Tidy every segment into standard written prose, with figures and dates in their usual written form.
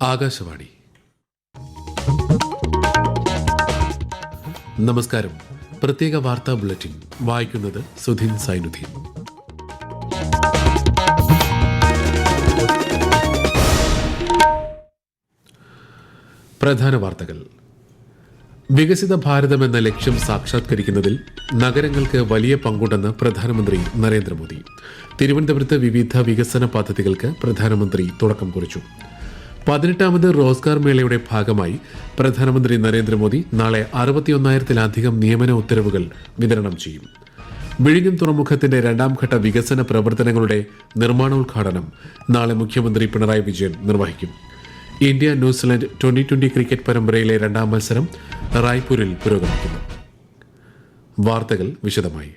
ആകാശവാണി. നമസ്കാരം. പ്രത്യേക വാർത്താ ബുള്ളറ്റിൻ വായിക്കുന്നത് സുധിൻ സൈനുദ്ദീൻ. പ്രധാന വാർത്തകൾ. വികസിത ഭാരതം എന്ന ലക്ഷ്യം സാക്ഷാത്കരിക്കുന്നതിൽ നഗരങ്ങൾക്ക് വലിയ പങ്കുണ്ടെന്ന് പ്രധാനമന്ത്രി നരേന്ദ്രമോദി. തിരുവനന്തപുരത്ത് വിവിധ വികസന പദ്ധതികൾക്ക് പ്രധാനമന്ത്രി തുടക്കം കുറിച്ചു. 18ാമത് റോസ്ഗാർ മേളയുടെ ഭാഗമായി പ്രധാനമന്ത്രി നരേന്ദ്രമോദി നാളെ 61,000-ത്തിലധികം നിയമന ഉത്തരവുകൾ വിതരണം ചെയ്യും. വിഴിഞ്ഞം തുറമുഖത്തിന്റെ 2ാംഘട്ട വികസന പ്രവർത്തനങ്ങളുടെ നിർമ്മാണോദ്ഘാടനം നാളെ മുഖ്യമന്ത്രി പിണറായി വിജയൻ നിർവഹിക്കും. ഇന്ത്യ ന്യൂസിലൻഡ് 2020 ക്രിക്കറ്റ് പരമ്പരയിലെ 2ാം മത്സരം റായ്പൂരിൽ പുരോഗമിക്കുന്നു. വാർത്തകൾ വിശദമായി.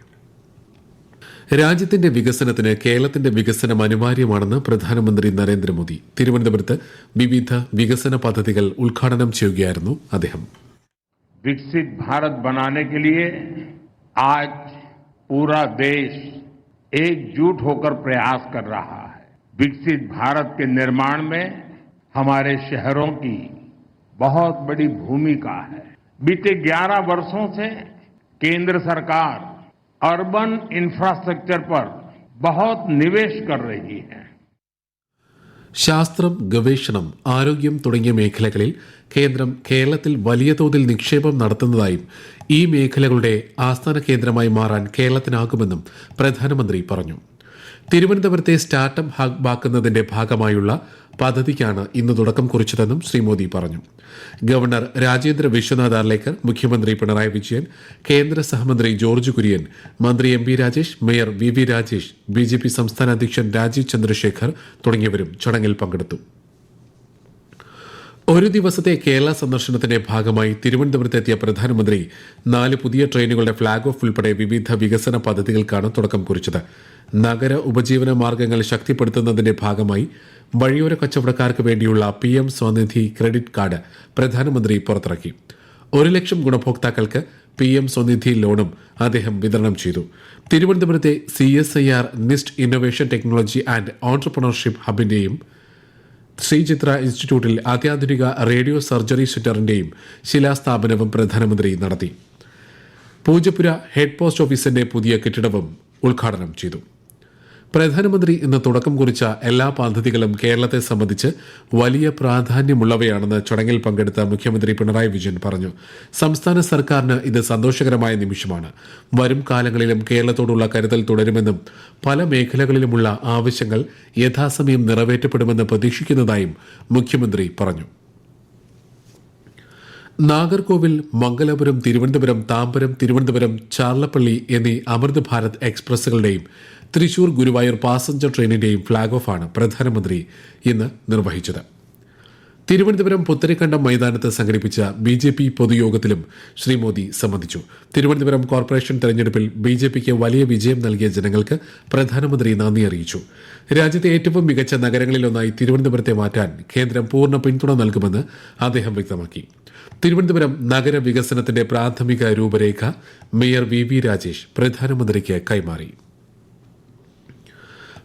രാജ്യത്തിന്റെ വികസനത്തിന് കേരളത്തിന്റെ വികസനം അനിവാര്യമാണെന്ന് പ്രധാനമന്ത്രി നരേന്ദ്രമോദി തിരുവനന്തപുരത്ത് വിവിധ വികസന പദ്ധതികൾ ഉദ്ഘാടനം ചെയ്യുകയായിരുന്നു അദ്ദേഹം. विकसित भारत बनाने के लिए आज पूरा देश एकजुट होकर प्रयास कर रहा है. विकसित भारत के निर्माण में हमारे शहरों की बहुत बड़ी भूमिका है. बीते 11 वर्षों से केंद्र सरकार अर्बन इंफ्रास्ट्रक्चर पर बहुत निवेश कर रही है. ശാസ്ത്രം, ഗവേഷണം, ആരോഗ്യം തുടങ്ങിയ മേഖലകളിൽ കേന്ദ്രം കേരളത്തിൽ വലിയ തോതിൽ നിക്ഷേപം നടത്തുന്നതായും ഈ മേഖലകളുടെ ആസ്ഥാന കേന്ദ്രമായി മാറാൻ കേരളത്തിനാകുമെന്നും പ്രധാനമന്ത്രി പറഞ്ഞു. തിരുവനന്തപുരത്തെ സ്റ്റാർട്ടപ്പ് ഹബ്ബാക്കുന്നതിന്റെ ഭാഗമായുള്ള പദ്ധതിക്കാണ് ഇന്ന് തുടക്കം കുറിച്ചതെന്നും ശ്രീ മോദി പറഞ്ഞു. ഗവർണർ രാജേന്ദ്ര വിശ്വനാഥ് അർലേക്കർ, മുഖ്യമന്ത്രി പിണറായി വിജയൻ, കേന്ദ്ര സഹമന്ത്രി ജോർജ് കുര്യൻ, മന്ത്രി M P Rajesh, mayor V Rajesh, BJP സംസ്ഥാന അധ്യക്ഷൻ രാജീവ് ചന്ദ്രശേഖർ തുടങ്ങിയവരും ചടങ്ങിൽ പങ്കെടുത്തു. ഒരു ദിവസത്തെ കേരള സന്ദർശനത്തിന്റെ ഭാഗമായി തിരുവനന്തപുരത്തെത്തിയ പ്രധാനമന്ത്രി 4 പുതിയ ട്രെയിനുകളുടെ ഫ്ളാഗ് ഓഫ് ഉൾപ്പെടെ വിവിധ വികസന പദ്ധതികൾക്കാണ് തുടക്കം കുറിച്ചത്. നഗര ഉപജീവന മാർഗ്ഗങ്ങൾ ശക്തിപ്പെടുത്തുന്നതിന്റെ ഭാഗമായി വഴിയോര കച്ചവടക്കാർക്ക് വേണ്ടിയുള്ള PM സ്വനിധി ക്രെഡിറ്റ് കാർഡ് പ്രധാനമന്ത്രി പുറത്തിറക്കി. 1 ലക്ഷം ഗുണഭോക്താക്കൾക്ക് PM സ്വനിധി ലോണും അദ്ദേഹം വിതരണം ചെയ്തു. തിരുവനന്തപുരത്തെ CSIR NIST innovation technology and entrepreneurship ഹബിന്റെയും ശ്രീചിത്ര ഇൻസ്റ്റിറ്റ്യൂട്ടിൽ അത്യാധുനിക റേഡിയോ സർജറി സെന്ററിന്റെയും ശിലാസ്ഥാപനവും പ്രധാനമന്ത്രി നടത്തി. പൂജപ്പുര ഹെഡ് പോസ്റ്റ് ഓഫീസിന്റെ പുതിയ കെട്ടിടവും ഉദ്ഘാടനം ചെയ്തു. പ്രധാനമന്ത്രി ഇന്ന് തുടക്കം കുറിച്ച എല്ലാ പദ്ധതികളും കേരളത്തെ സംബന്ധിച്ച് വലിയ പ്രാധാന്യമുള്ളവയാണെന്ന് ചടങ്ങിൽ പങ്കെടുത്ത മുഖ്യമന്ത്രി പിണറായി വിജയൻ പറഞ്ഞു. സംസ്ഥാന സർക്കാരിന് ഇത് സന്തോഷകരമായ നിമിഷമാണ്. വരും കാലങ്ങളിലും കേരളത്തോടുള്ള കരുതൽ തുടരുമെന്നും പല മേഖലകളിലുമുള്ള ആവശ്യങ്ങൾ യഥാസമയം നിറവേറ്റപ്പെടുമെന്ന് പ്രതീക്ഷിക്കുന്നതായും മുഖ്യമന്ത്രി പറഞ്ഞു. നാഗർകോവിൽ, മംഗലാപുരം, തിരുവനന്തപുരം, താമ്പരം, തിരുവനന്തപുരം, ചാർലപ്പള്ളി എന്നീ അമൃത് ഭാരത് എക്സ്പ്രസുകളുടെയും തൃശൂർ ഗുരുവായൂർ പാസഞ്ചർ ട്രെയിനിന്റെയും ഫ്ളാഗ് ഓഫാണ് പ്രധാനമന്ത്രി ഇന്ന് നിർവഹിച്ചത്. തിരുവനന്തപുരം പുത്തരിക്കണ്ടം മൈതാനത്ത് സംഘടിപ്പിച്ച BJP പൊതുയോഗത്തിലും ശ്രീ മോദി സംബന്ധിച്ചു. തിരുവനന്തപുരം കോർപ്പറേഷൻ തെരഞ്ഞെടുപ്പിൽ BJPക്ക് വലിയ വിജയം നൽകിയ ജനങ്ങൾക്ക് പ്രധാനമന്ത്രി നന്ദി അറിയിച്ചു. രാജ്യത്തെ ഏറ്റവും മികച്ച നഗരങ്ങളിലൊന്നായി തിരുവനന്തപുരത്തെ മാറ്റാൻ കേന്ദ്രം പൂർണ്ണ പിന്തുണ നൽകുമെന്ന് അദ്ദേഹം വ്യക്തമാക്കി. തിരുവനന്തപുരം നഗര വികസനത്തിന്റെ പ്രാഥമിക രൂപരേഖ മേയർ വി രാജേഷ് പ്രധാനമന്ത്രിക്ക് കൈമാറി.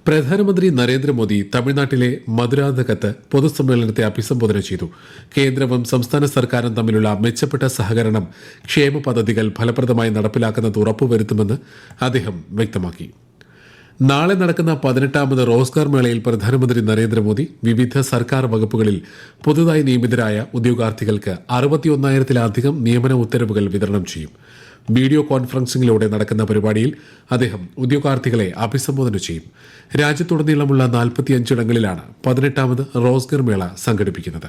പ്രധാനമന്ത്രി നരേന്ദ്രമോദി തമിഴ്നാട്ടിലെ മധുരാന്തകത്ത് പൊതുസമ്മേളനത്തെ അഭിസംബോധന ചെയ്തു. കേന്ദ്രവും സംസ്ഥാന സർക്കാരും തമ്മിലുള്ള മെച്ചപ്പെട്ട സഹകരണം ക്ഷേമ പദ്ധതികൾ ഫലപ്രദമായി നടപ്പിലാക്കുന്നത് ഉറപ്പുവരുത്തുമെന്ന് അദ്ദേഹം വ്യക്തമാക്കി. നാളെ നടക്കുന്ന 18ാമത് റോസ്ഗാർ മേളയിൽ പ്രധാനമന്ത്രി നരേന്ദ്രമോദി വിവിധ സർക്കാർ വകുപ്പുകളിൽ പുതുതായി നിയമിതരായ ഉദ്യോഗാർത്ഥികൾക്ക് 61,000-ത്തിലധികം നിയമന ഉത്തരവുകൾ വിതരണം ചെയ്യും. വീഡിയോ കോൺഫറൻസിംഗിലൂടെ നടക്കുന്ന പരിപാടിയിൽ അദ്ദേഹം ഉദ്യോഗാർത്ഥികളെ അഭിസംബോധന ചെയ്യും. രാജ്യത്തുടനീളമുള്ള 45 ഇടങ്ങളിലാണ് 18ാമത് റോസ്ഗാർ മേള സംഘടിപ്പിക്കുന്നത്.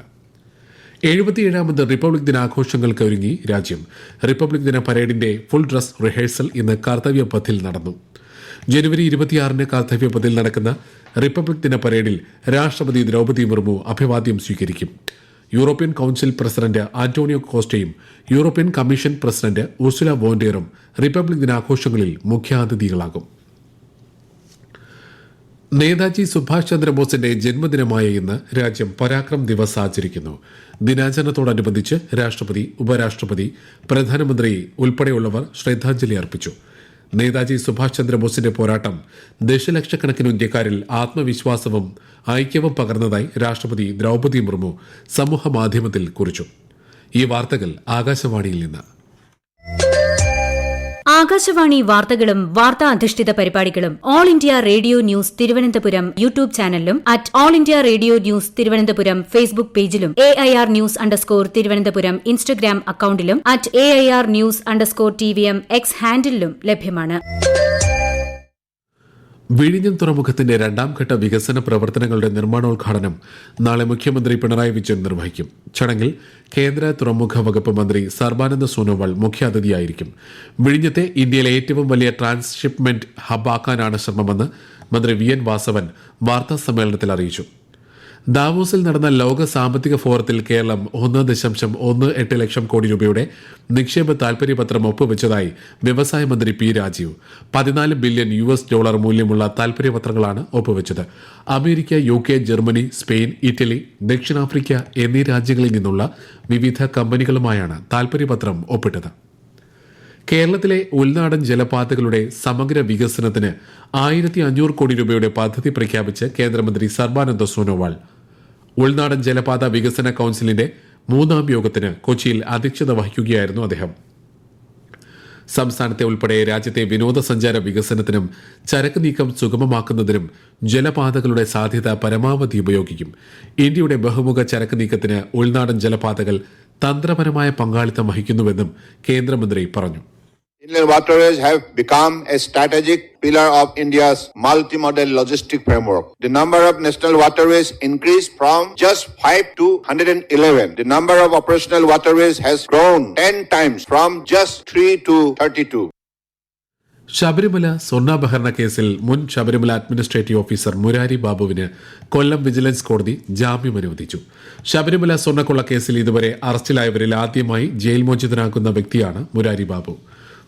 77ാമത് റിപ്പബ്ലിക് ദിനാഘോഷങ്ങൾക്ക് ഒരുങ്ങി രാജ്യം. റിപ്പബ്ലിക് ദിന പരേഡിന്റെ ഫുൾ ഡ്രസ് റിഹേഴ്സൽ ഇന്ന് കർത്തവ്യപഥിൽ നടന്നു. ജനുവരി 26-ന് കർത്തവ്യപഥിൽ നടക്കുന്ന റിപ്പബ്ലിക് ദിന പരേഡിൽ രാഷ്ട്രപതി ദ്രൗപദി മുർമു അഭിവാദ്യം സ്വീകരിക്കും. യൂറോപ്യൻ കൌൺസിൽ പ്രസിഡന്റ് ആന്റോണിയോ കോസ്റ്റയും യൂറോപ്യൻ കമ്മീഷൻ പ്രസിഡന്റ് ഉർസുല വോണ്ടേറും റിപ്പബ്ലിക് ദിനാഘോഷങ്ങളിൽ മുഖ്യാതിഥികളാകും. നേതാജി സുഭാഷ് ചന്ദ്രബോസിന്റെ ജന്മദിനമായ ഇന്ന് രാജ്യം പരാക്രം ദിവസ് ആചരിക്കുന്നു. ദിനാചരണത്തോടനുബന്ധിച്ച് രാഷ്ട്രപതി, ഉപരാഷ്ട്രപതി, പ്രധാനമന്ത്രി ഉൾപ്പെടെയുള്ളവർ ശ്രദ്ധാഞ്ജലി അർപ്പിച്ചു. നേതാജി സുഭാഷ് ചന്ദ്രബോസിന്റെ പോരാട്ടം ദശലക്ഷക്കണക്കിന് ഇന്ത്യക്കാരിൽ ആത്മവിശ്വാസവും ഐക്യവും പകർന്നതായി രാഷ്ട്രപതി ദ്രൗപദി മുർമു സമൂഹമാധ്യമത്തിൽ കുറിച്ചു. ഈ വാർത്തകൾ ആകാശവാണിയിൽ നിന്ന്. ആകാശവാണി വാർത്തകളും വാർത്താ അധിഷ്ഠിത പരിപാടികളും All India Radio News Thiruvananthapuram YouTube ചാനലിലും @all India Radio News Thiruvananthapuram Facebook പേജിലും AIR ന്യൂസ് _തിരുവനന്തപുരം ഇൻസ്റ്റഗ്രാം അക്കൌണ്ടിലും @AIR ന്യൂസ് _TVM X ഹാൻഡിലും ലഭ്യമാണ്. വിഴിഞ്ഞം തുറമുഖത്തിന്റെ രണ്ടാംഘട്ട വികസന പ്രവർത്തനങ്ങളുടെ നിർമ്മാണോദ്ഘാടനം നാളെ മുഖ്യമന്ത്രി പിണറായി വിജയൻ നിർവഹിക്കും. ചടങ്ങിൽ കേന്ദ്ര തുറമുഖ വകുപ്പ് മന്ത്രി സർബാനന്ദ സോനോവാൾ മുഖ്യാതിഥിയായിരിക്കും. വിഴിഞ്ഞത്തെ ഇന്ത്യയിലെ ഏറ്റവും വലിയ ട്രാൻസ്ഷിപ്മെന്റ് ഹബ്ബാക്കാനാണ് ശ്രമമെന്ന് മന്ത്രി VN വാസവൻ വാർത്താസമ്മേളനത്തിൽ അറിയിച്ചു. ദാവോസിൽ നടന്ന ലോക സാമ്പത്തിക ഫോറത്തിൽ കേരളം 1.18 ലക്ഷം കോടി രൂപയുടെ നിക്ഷേപ താൽപര്യപത്രം ഒപ്പുവെച്ചതായി വ്യവസായ മന്ത്രി P രാജീവ്. $14 ബില്യൺ മൂല്യമുള്ള താൽപര്യപത്രങ്ങളാണ് ഒപ്പുവെച്ചത്. America, UK, Germany, Spain, Italy, ദക്ഷിണാഫ്രിക്ക എന്നീ രാജ്യങ്ങളിൽ നിന്നുള്ള വിവിധ കമ്പനികളുമായാണ് താൽപര്യപത്രം ഒപ്പിട്ടത്. കേരളത്തിലെ ഉൾനാടൻ ജലപാതകളുടെ സമഗ്ര വികസനത്തിന് 1500 കോടി രൂപയുടെ പദ്ധതി പ്രഖ്യാപിച്ച് കേന്ദ്രമന്ത്രി സർബാനന്ദ സോനോവാൾ. ഉൾനാടൻ ജലപാത വികസന കൌൺസിലിന്റെ 3ാം യോഗത്തിന് കൊച്ചിയിൽ അധ്യക്ഷത വഹിക്കുകയായിരുന്നു അദ്ദേഹം. സംസ്ഥാനത്തെ ഉൾപ്പെടെ രാജ്യത്തെ വിനോദസഞ്ചാര വികസനത്തിനും ചരക്ക് നീക്കം സുഗമമാക്കുന്നതിനും ജലപാതകളുടെ സാധ്യത പരമാവധി ഉപയോഗിക്കും. ഇന്ത്യയുടെ ബഹുമുഖ ചരക്ക് നീക്കത്തിന് ഉൾനാടൻ ജലപാതകൾ തന്ത്രപരമായ പങ്കാളിത്തം വഹിക്കുന്നുവെന്നും കേന്ദ്രമന്ത്രി പറഞ്ഞു. Inland waterways have become a strategic pillar of India's multimodal logistic framework. The number of national waterways increased from just 5 to 111. The number of operational waterways has grown 10 times from just 3 to 32. Sabarimala സ്വർണ്ണാപഹരണ കേസിൽ മുൻ Sabarimala administrative officer Murari ബാബുവിന് കൊല്ലം vigilance കോടതി ജാമ്യം അനുവദിച്ചു. ശബരിമല സ്വർണ്ണക്കൊള്ള കേസിൽ ഇതുവരെ അറസ്റ്റിലായവരിൽ ആദ്യമായി ജയിൽ മോചിതനാകുന്ന വ്യക്തിയാണ് മുരാരി ബാബു.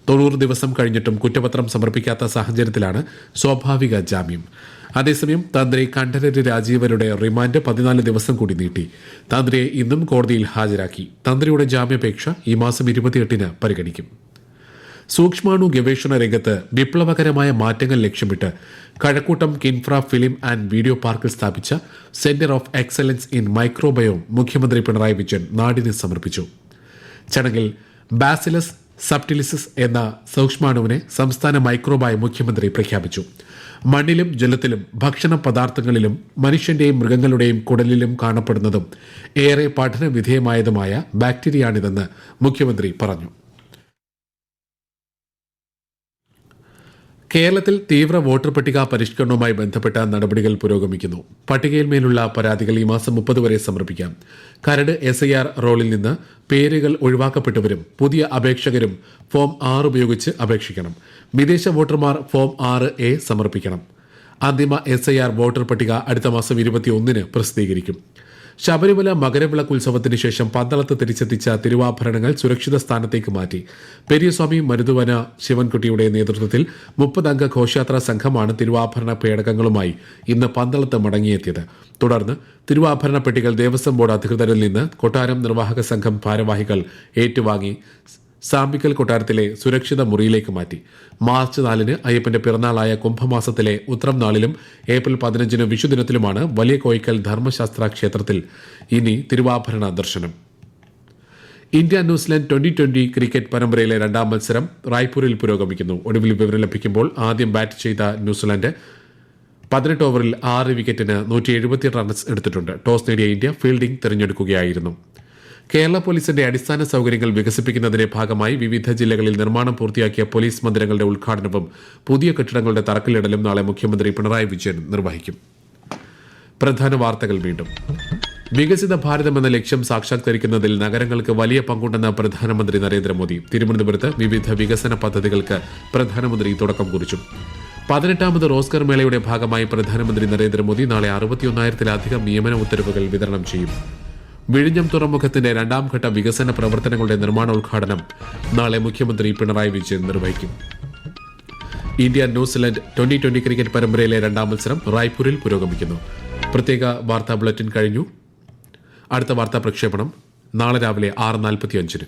90 ദിവസം കഴിഞ്ഞിട്ടും കുറ്റപത്രം സമർപ്പിക്കാത്ത സാഹചര്യത്തിലാണ് സ്വാഭാവിക ജാമ്യം. അതേസമയം തന്ത്രി കണ്ഠരര് രാജീവരുടെ റിമാൻഡ് 14 ദിവസം കൂടി നീട്ടി. തന്ത്രിയെ ഇന്നും കോടതിയിൽ ഹാജരാക്കി. തന്ത്രിയുടെ ജാമ്യാപേക്ഷ ഈ മാസം 28-ന് പരിഗണിക്കും. സൂക്ഷ്മാണു ഗവേഷണ രംഗത്ത് വിപ്ലവകരമായ മാറ്റങ്ങൾ ലക്ഷ്യമിട്ട് Kazhakkoottam KINFRA film and video പാർക്കിൽ സ്ഥാപിച്ച centre of excellence in microbiome മുഖ്യമന്ത്രി പിണറായി വിജയൻ നാടിന് സമർപ്പിച്ചു. ചടങ്ങിൽ ബാസിലസ് സബ്റ്റിലിസിസ് എന്ന സൂക്ഷ്മാണുവിനെ സംസ്ഥാന മൈക്രോബായി മുഖ്യമന്ത്രി പ്രഖ്യാപിച്ചു. മണ്ണിലും ജലത്തിലും ഭക്ഷണ പദാർത്ഥങ്ങളിലും മനുഷ്യന്റെയും മൃഗങ്ങളുടെയും കുടലിലും കാണപ്പെടുന്നതും ഏറെ പഠന വിധേയമായതുമായ ബാക്ടീരിയയാണിതെന്ന് മുഖ്യമന്ത്രി പറഞ്ഞു. കേരളത്തിൽ തീവ്ര വോട്ടർ പട്ടിക പരിഷ്കരണവുമായി ബന്ധപ്പെട്ട നടപടികൾ പുരോഗമിക്കുന്നു. പട്ടികയിൽ മേലുള്ള പരാതികൾ ഈ മാസം 30 വരെ സമർപ്പിക്കാം. കരട് SIR റോളിൽ നിന്ന് പേരുകൾ ഒഴിവാക്കപ്പെട്ടവരും പുതിയ അപേക്ഷകരും ഫോം 6 ഉപയോഗിച്ച് അപേക്ഷിക്കണം. വിദേശ വോട്ടർമാർ ഫോം 6A സമർപ്പിക്കണം. അന്തിമ SIR വോട്ടർ പട്ടിക അടുത്ത മാസം 21-ന് പ്രസിദ്ധീകരിക്കും. ശബരിമല മകരവിളക്ക് ഉത്സവത്തിന് ശേഷം പന്തളത്ത് തിരിച്ചെത്തിച്ച തിരുവാഭരണങ്ങൾ സുരക്ഷിത സ്ഥാനത്തേക്ക് മാറ്റി. പെരിയസ്വാമി മരുതുവന ശിവൻകുട്ടിയുടെ നേതൃത്വത്തിൽ 30 അംഗ ഘോഷയാത്രാ സംഘമാണ് തിരുവാഭരണ പേടകങ്ങളുമായി ഇന്ന് പന്തളത്ത് മടങ്ങിയെത്തിയത്. തുടർന്ന് തിരുവാഭരണ പെട്ടികൾ ദേവസ്വം ബോർഡ് അധികൃതരിൽ നിന്ന് കൊട്ടാരം നിർവാഹക സംഘം ഭാരവാഹികൾ ഏറ്റുവാങ്ങി സാമ്പിക്കൽ കൊട്ടാരത്തിലെ സുരക്ഷിത മുറിയിലേക്ക് മാറ്റി. മാർച്ച് 4-ന് അയ്യപ്പന്റെ പിറന്നാളായ കുംഭമാസത്തിലെ ഉത്രം നാളിലും ഏപ്രിൽ 15-ന് വിഷുദിനത്തിലുമാണ് വലിയ കോയിക്കൽ ധർമ്മശാസ്ത്ര ക്ഷേത്രത്തിൽ ഇനി തിരുവാഭരണ ദർശനം. ഇന്ത്യ ന്യൂസിലാൻഡ് 2020 ക്രിക്കറ്റ് പരമ്പരയിലെ 2ാം മത്സരം റായ്പൂരിൽ പുരോഗമിക്കുന്നു. ഒടുവിൽ വിവരം ലഭിക്കുമ്പോൾ ആദ്യം ബാറ്റ് ചെയ്ത ന്യൂസിലാൻഡ് 18 ഓവറിൽ 6 വിക്കറ്റിന് 178 റൺസ് എടുത്തിട്ടുണ്ട്. ടോസ് നേടിയ ഇന്ത്യ ഫീൽഡിംഗ് തിരഞ്ഞെടുക്കുകയായിരുന്നു. കേരള പോലീസിന്റെ അടിസ്ഥാന സൌകര്യങ്ങൾ വികസിപ്പിക്കുന്നതിന്റെ ഭാഗമായി വിവിധ ജില്ലകളിൽ നിർമ്മാണം പൂർത്തിയാക്കിയ പോലീസ് മന്ദിരങ്ങളുടെ ഉദ്ഘാടനവും പുതിയ കെട്ടിടങ്ങളുടെ തറക്കല്ലിടലും നാളെ മുഖ്യമന്ത്രി പിണറായി വിജയൻ നിർവഹിക്കും. പ്രധാന വാർത്തകൾ വീണ്ടും. വികസിത ഭാരതം എന്ന ലക്ഷ്യം സാക്ഷാത്കരിക്കുന്നതിൽ നഗരങ്ങൾക്ക് വലിയ പങ്കുണ്ടെന്ന് പ്രധാനമന്ത്രി നരേന്ദ്രമോദി. തിരുവനന്തപുരത്ത് വിവിധ വികസന പദ്ധതികൾക്ക് പ്രധാനമന്ത്രി തുടക്കം കുറിച്ചു. 18ാമത് റോസ്ഗർ മേളയുടെ ഭാഗമായി പ്രധാനമന്ത്രി നരേന്ദ്രമോദി നാളെ 61,000-ലധികം നിയമന ഉത്തരവുകൾ വിതരണം ചെയ്യും. വിഴിഞ്ഞം തുറമുഖത്തിന്റെ 2ാം ഘട്ട വികസന പ്രവർത്തനങ്ങളുടെ നിർമ്മാണോദ്ഘാടനം നാളെ മുഖ്യമന്ത്രി പിണറായി വിജയൻ നിർവഹിക്കും. ഇന്ത്യ ന്യൂസിലാൻഡ് 2020 ക്രിക്കറ്റ് പരമ്പരയിലെ 2ാം മത്സരം റായ്പൂരിൽ പുരോഗമിക്കുന്നു. പ്രത്യേക വാർത്താ ബുള്ളറ്റിൻ കഴിഞ്ഞു. അടുത്ത വാർത്താ പ്രക്ഷേപണം നാളെ രാവിലെ 6:45-ന്.